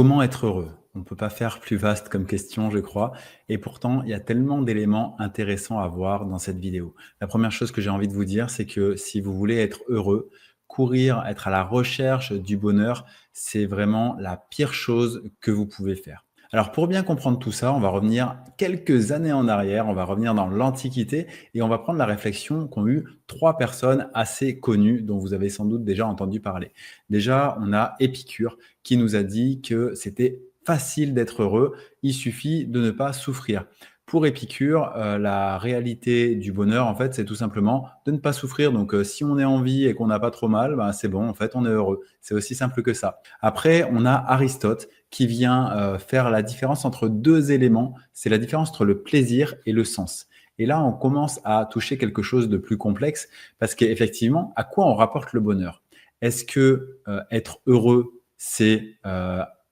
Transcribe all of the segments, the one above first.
Comment être heureux? On ne peut pas faire plus vaste comme question, je crois. Et pourtant, il y a tellement d'éléments intéressants à voir dans cette vidéo. La première chose que j'ai envie de vous dire, c'est que si vous voulez être heureux, courir, être à la recherche du bonheur, c'est vraiment la pire chose que vous pouvez faire. Alors pour bien comprendre tout ça, on va revenir quelques années en arrière, on va revenir dans l'Antiquité et on va prendre la réflexion qu'ont eu trois personnes assez connues dont vous avez sans doute déjà entendu parler. Déjà, on a Épicure qui nous a dit que c'était facile d'être heureux, il suffit de ne pas souffrir. Pour Épicure, la réalité du bonheur, en fait, c'est tout simplement de ne pas souffrir. Donc, si on est en vie et qu'on n'a pas trop mal, ben, c'est bon, en fait, on est heureux. C'est aussi simple que ça. Après, on a Aristote qui vient faire la différence entre deux éléments. C'est la différence entre le plaisir et le sens. Et là, on commence à toucher quelque chose de plus complexe parce qu'effectivement, à quoi on rapporte le bonheur? Est-ce que être heureux, c'est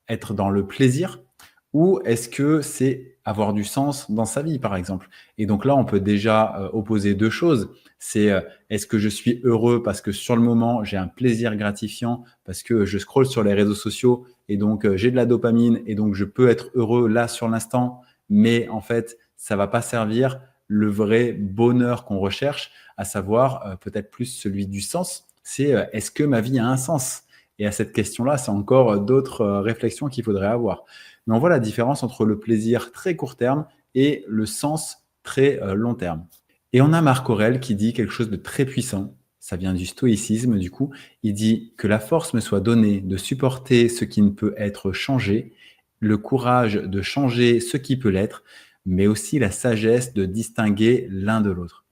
être dans le plaisir ou est-ce que c'est avoir du sens dans sa vie, par exemple? Et donc là, on peut déjà opposer deux choses. C'est est-ce que je suis heureux parce que sur le moment, j'ai un plaisir gratifiant, parce que je scrolle sur les réseaux sociaux et donc j'ai de la dopamine et donc je peux être heureux là sur l'instant, mais en fait, ça va pas servir le vrai bonheur qu'on recherche, à savoir peut-être plus celui du sens. C'est est-ce que ma vie a un sens? Et à cette question-là, c'est encore d'autres réflexions qu'il faudrait avoir. Mais on voit la différence entre le plaisir très court terme et le sens très long terme. Et on a Marc Aurèle qui dit quelque chose de très puissant. Ça vient du stoïcisme, du coup. Il dit que la force me soit donnée de supporter ce qui ne peut être changé, le courage de changer ce qui peut l'être, mais aussi la sagesse de distinguer l'un de l'autre.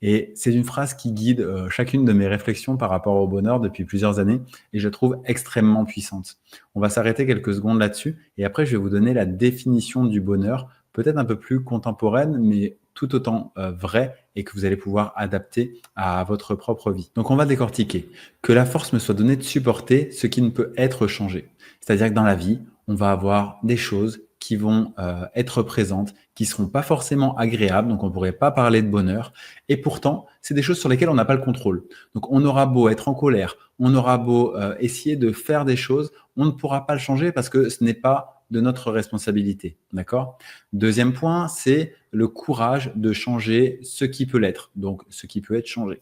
Et c'est une phrase qui guide chacune de mes réflexions par rapport au bonheur depuis plusieurs années et je la trouve extrêmement puissante. On va s'arrêter quelques secondes là-dessus et après je vais vous donner la définition du bonheur, peut-être un peu plus contemporaine, mais tout autant vraie et que vous allez pouvoir adapter à votre propre vie. Donc on va décortiquer. Que la force me soit donnée de supporter ce qui ne peut être changé. C'est-à-dire que dans la vie, on va avoir des choses qui vont être présentes, qui seront pas forcément agréables, donc on pourrait pas parler de bonheur, et pourtant, c'est des choses sur lesquelles on n'a pas le contrôle. Donc on aura beau être en colère, on aura beau essayer de faire des choses, on ne pourra pas le changer parce que ce n'est pas de notre responsabilité, d'accord? Deuxième point, c'est le courage de changer ce qui peut l'être, donc ce qui peut être changé.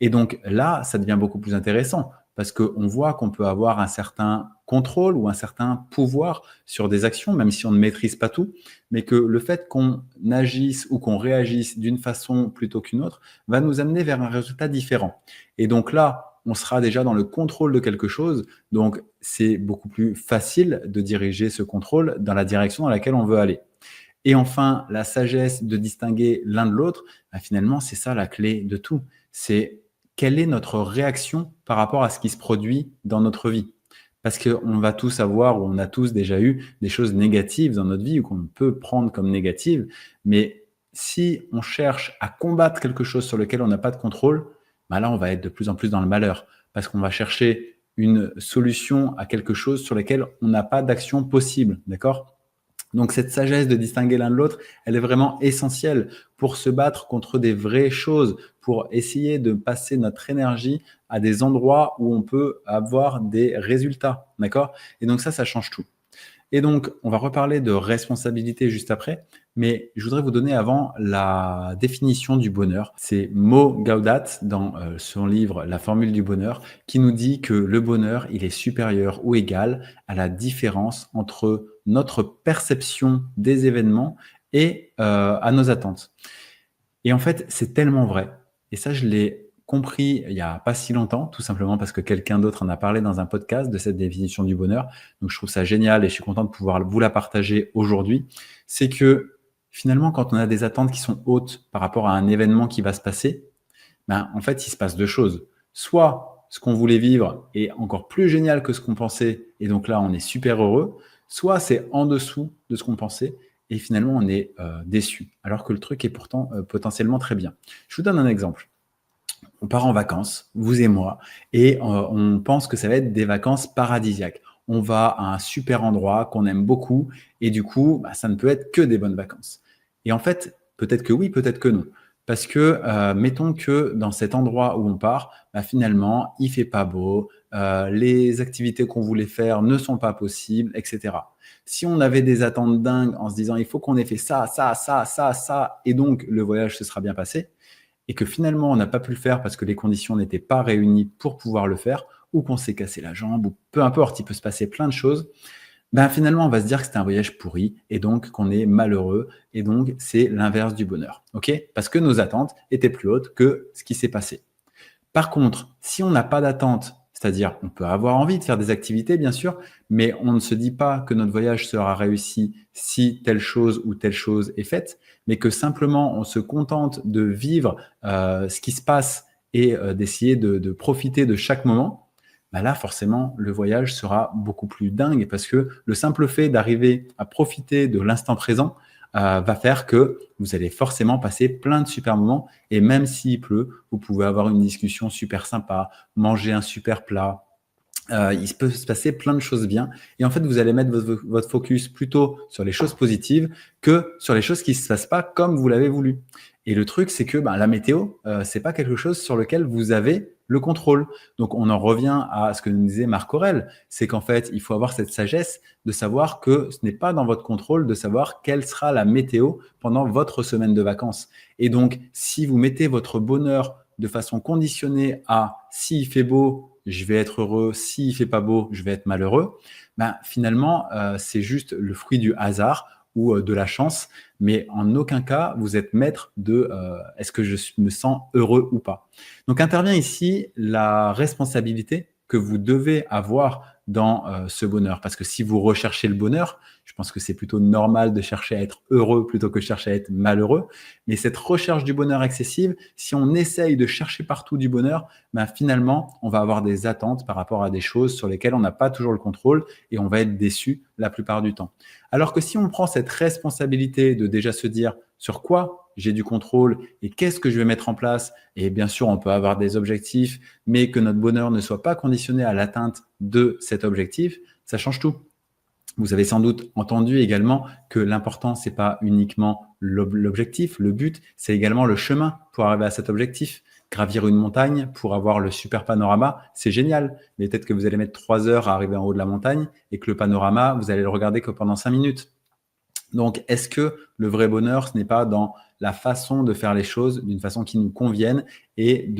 Et donc là, ça devient beaucoup plus intéressant parce qu'on voit qu'on peut avoir un certain contrôle ou un certain pouvoir sur des actions, même si on ne maîtrise pas tout, mais que le fait qu'on agisse ou qu'on réagisse d'une façon plutôt qu'une autre va nous amener vers un résultat différent. Et donc là, on sera déjà dans le contrôle de quelque chose, donc c'est beaucoup plus facile de diriger ce contrôle dans la direction dans laquelle on veut aller. Et enfin, la sagesse de distinguer l'un de l'autre, bah, finalement, c'est ça la clé de tout. C'est quelle est notre réaction par rapport à ce qui se produit dans notre vie. Parce qu'on va tous avoir, ou on a tous déjà eu des choses négatives dans notre vie ou qu'on peut prendre comme négatives. Mais si on cherche à combattre quelque chose sur lequel on n'a pas de contrôle, bah là, on va être de plus en plus dans le malheur. Parce qu'on va chercher une solution à quelque chose sur lequel on n'a pas d'action possible. D'accord? Donc cette sagesse de distinguer l'un de l'autre, elle est vraiment essentielle pour se battre contre des vraies choses, pour essayer de passer notre énergie à des endroits où on peut avoir des résultats, d'accord? Et donc ça change tout. Et donc, on va reparler de responsabilité juste après, mais je voudrais vous donner avant la définition du bonheur. C'est Mo Gaudat, dans son livre La formule du bonheur, qui nous dit que le bonheur, il est supérieur ou égal à la différence entre notre perception des événements et à nos attentes. Et en fait, c'est tellement vrai. Et ça, je l'ai compris il y a pas si longtemps, tout simplement parce que quelqu'un d'autre en a parlé dans un podcast de cette définition du bonheur. Donc, je trouve ça génial et je suis content de pouvoir vous la partager aujourd'hui. C'est que finalement, quand on a des attentes qui sont hautes par rapport à un événement qui va se passer, ben, en fait, il se passe deux choses. Soit ce qu'on voulait vivre est encore plus génial que ce qu'on pensait, et donc là, on est super heureux. Soit c'est en dessous de ce qu'on pensait, et finalement, on est déçu, alors que le truc est pourtant potentiellement très bien. Je vous donne un exemple. On part en vacances, vous et moi, et on pense que ça va être des vacances paradisiaques. On va à un super endroit qu'on aime beaucoup, et du coup, bah, ça ne peut être que des bonnes vacances. Et en fait, peut-être que oui, peut-être que non. Parce que, mettons que dans cet endroit où on part, bah, finalement, il fait pas beau, les activités qu'on voulait faire ne sont pas possibles, etc. Si on avait des attentes dingues en se disant il faut qu'on ait fait ça, ça, ça, ça, ça, et donc le voyage se sera bien passé, et que finalement on n'a pas pu le faire parce que les conditions n'étaient pas réunies pour pouvoir le faire, ou qu'on s'est cassé la jambe, ou peu importe, il peut se passer plein de choses, ben finalement on va se dire que c'était un voyage pourri, et donc qu'on est malheureux, et donc c'est l'inverse du bonheur, ok? Parce que nos attentes étaient plus hautes que ce qui s'est passé. Par contre, si on n'a pas d'attente, c'est-à-dire on peut avoir envie de faire des activités, bien sûr, mais on ne se dit pas que notre voyage sera réussi si telle chose ou telle chose est faite, mais que simplement on se contente de vivre ce qui se passe et d'essayer de profiter de chaque moment, bah là, forcément, le voyage sera beaucoup plus dingue parce que le simple fait d'arriver à profiter de l'instant présent va faire que vous allez forcément passer plein de super moments, et même s'il pleut, vous pouvez avoir une discussion super sympa, manger un super plat, il peut se passer plein de choses bien, et en fait, vous allez mettre votre focus plutôt sur les choses positives que sur les choses qui ne se passent pas comme vous l'avez voulu. Et le truc, c'est que ben, la météo, c'est pas quelque chose sur lequel vous avez le contrôle. Donc, on en revient à ce que nous disait Marc Aurèle, c'est qu'en fait, il faut avoir cette sagesse de savoir que ce n'est pas dans votre contrôle de savoir quelle sera la météo pendant votre semaine de vacances. Et donc, si vous mettez votre bonheur de façon conditionnée à s'il fait beau, je vais être heureux, s'il fait pas beau, je vais être malheureux, ben, finalement, c'est juste le fruit du hasard ou de la chance, mais en aucun cas, vous êtes maître de est-ce que me sens heureux ou pas. Donc intervient ici la responsabilité que vous devez avoir dans ce bonheur. Parce que si vous recherchez le bonheur, je pense que c'est plutôt normal de chercher à être heureux plutôt que de chercher à être malheureux. Mais cette recherche du bonheur excessive, si on essaye de chercher partout du bonheur, ben finalement, on va avoir des attentes par rapport à des choses sur lesquelles on n'a pas toujours le contrôle, et on va être déçu la plupart du temps. Alors que si on prend cette responsabilité de déjà se dire sur quoi j'ai du contrôle et qu'est-ce que je vais mettre en place, et bien sûr, on peut avoir des objectifs, mais que notre bonheur ne soit pas conditionné à l'atteinte de cet objectif, ça change tout. Vous avez sans doute entendu également que l'important, c'est pas uniquement l'objectif, le but, c'est également le chemin pour arriver à cet objectif. Gravir une montagne pour avoir le super panorama, c'est génial. Mais peut-être que vous allez mettre 3 heures à arriver en haut de la montagne et que le panorama, vous allez le regarder que pendant 5 minutes. Donc, est-ce que le vrai bonheur, ce n'est pas dans la façon de faire les choses d'une façon qui nous convienne et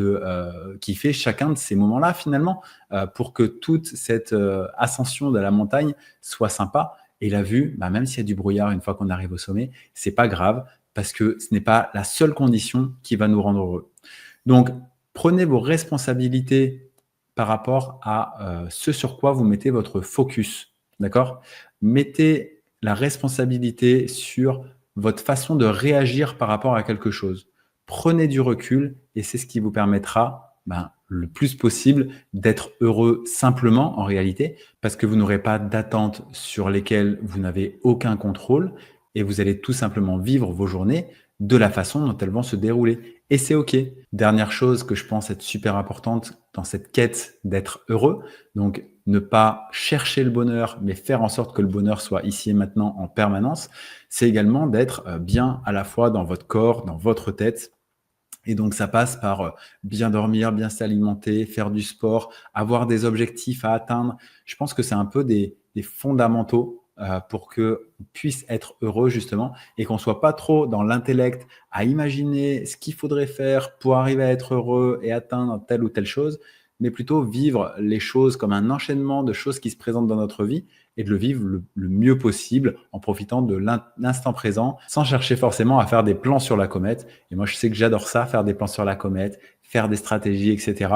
qui fait chacun de ces moments-là finalement pour que toute cette ascension de la montagne soit sympa, et la vue, bah, même s'il y a du brouillard une fois qu'on arrive au sommet, c'est pas grave parce que ce n'est pas la seule condition qui va nous rendre heureux. Donc, prenez vos responsabilités par rapport à ce sur quoi vous mettez votre focus, d'accord? Mettez la responsabilité sur votre façon de réagir par rapport à quelque chose. Prenez du recul, et c'est ce qui vous permettra ben, le plus possible d'être heureux simplement en réalité, parce que vous n'aurez pas d'attentes sur lesquelles vous n'avez aucun contrôle, et vous allez tout simplement vivre vos journées de la façon dont elles vont se dérouler. Et c'est OK. Dernière chose que je pense être super importante dans cette quête d'être heureux, donc ne pas chercher le bonheur, mais faire en sorte que le bonheur soit ici et maintenant en permanence, c'est également d'être bien à la fois dans votre corps, dans votre tête. Et donc, ça passe par bien dormir, bien s'alimenter, faire du sport, avoir des objectifs à atteindre. Je pense que c'est un peu des fondamentaux pour qu'on puisse être heureux, justement, et qu'on soit pas trop dans l'intellect à imaginer ce qu'il faudrait faire pour arriver à être heureux et atteindre telle ou telle chose, mais plutôt vivre les choses comme un enchaînement de choses qui se présentent dans notre vie, et de le vivre le mieux possible en profitant de l'instant présent sans chercher forcément à faire des plans sur la comète. Et moi, je sais que j'adore ça, faire des plans sur la comète, faire des stratégies, etc.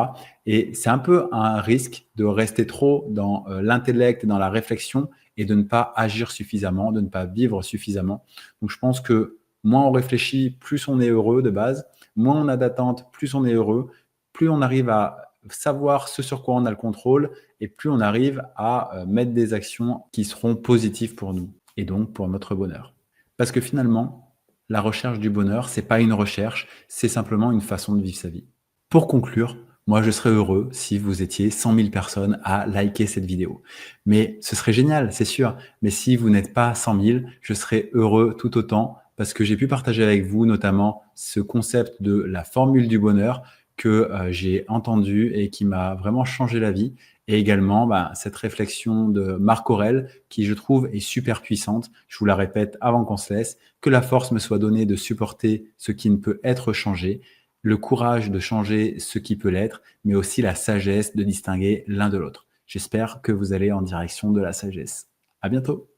Et c'est un peu un risque de rester trop dans l'intellect et dans la réflexion, et de ne pas agir suffisamment, de ne pas vivre suffisamment. Donc, je pense que moins on réfléchit, plus on est heureux de base, moins on a d'attentes, plus on est heureux, plus on arrive à savoir ce sur quoi on a le contrôle, et plus on arrive à mettre des actions qui seront positives pour nous et donc pour notre bonheur. Parce que finalement, la recherche du bonheur, c'est pas une recherche, c'est simplement une façon de vivre sa vie. Pour conclure, moi, je serais heureux si vous étiez 100 000 personnes à liker cette vidéo. Mais ce serait génial, c'est sûr. Mais si vous n'êtes pas 100 000, je serais heureux tout autant, parce que j'ai pu partager avec vous notamment ce concept de la formule du bonheur que j'ai entendu et qui m'a vraiment changé la vie. et également cette réflexion de Marc Aurèle qui, je trouve, est super puissante. Je vous la répète avant qu'on se laisse: que la force me soit donnée de supporter ce qui ne peut être changé, le courage de changer ce qui peut l'être, mais aussi la sagesse de distinguer l'un de l'autre. J'espère que vous allez en direction de la sagesse. À bientôt.